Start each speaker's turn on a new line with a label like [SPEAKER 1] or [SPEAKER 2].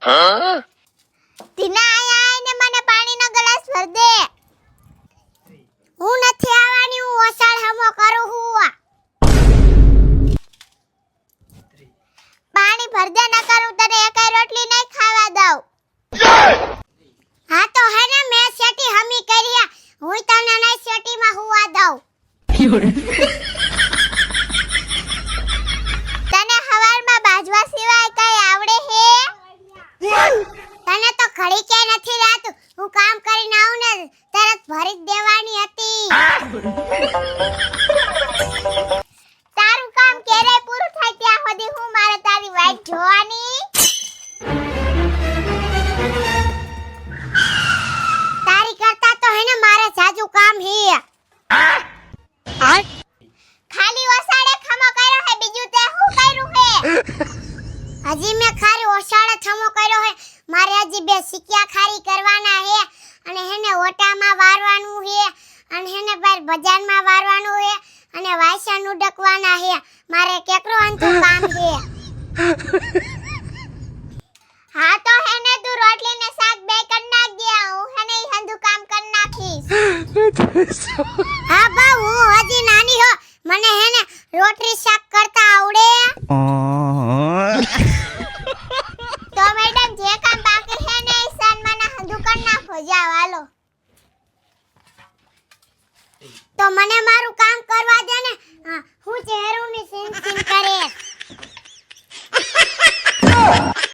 [SPEAKER 1] તીના આઈને મને પાણીનો ગ્લાસ ભર દે. હું નથી આવવાની, હું ઓસાળ હમો કરું હું. પાણી ભર દે, ન કરું તને એકાઈ રોટલી નહીં ખાવા દઉં. હા તો હે ને મેં સેટી હમી કરી, હું તને નહીં સેટીમાં હુવા દઉં. તને હવારમાં બાજવા સિવાય કઈ આવડે હે? તને તો ઘડી કે નથી રાતું, હું કામ કરીને આવું ને તરત ભરી જ દેવાની હતી. તારું કામ ક્યારે પૂરું થાય ત્યાં સુધી હું મારે તારી વાઈટ જોવાની. તારી કરતા તો હે ને મારે જાજુ કામ હે. ખાલી ઓસાડે ખમો કર્યો હે, બીજું તે હું કર્યું હે? હજી મેં ખાલી ઓસાડે ખમો કર્યો હે. મારે હજી બે સિક્કા ખારી કરવાના હે અને હેને ઓટામાં વારવાનું હે અને હેને બાર બજારમાં વારવાનું હે અને વાસણ ઉડકવાના હે. મારે કેકરો અંતું કામ હે. હા તો હેને તું રોટલી ને શાક બે કર નાખ દે, હું હેને ઈ હંધું કામ કર નાખીશ. હા બા, હું હજી નાની હો, મને હેને રોટલી શાક કરતા આવડે. તો મેડમ જે કામ બાકી હે ને ઈશાન મને હંધું કર નાખો. જાવ હાલો. તો મને મારું કામ કરવા દે ને. હું ચહેરોની સીન સીન કરે.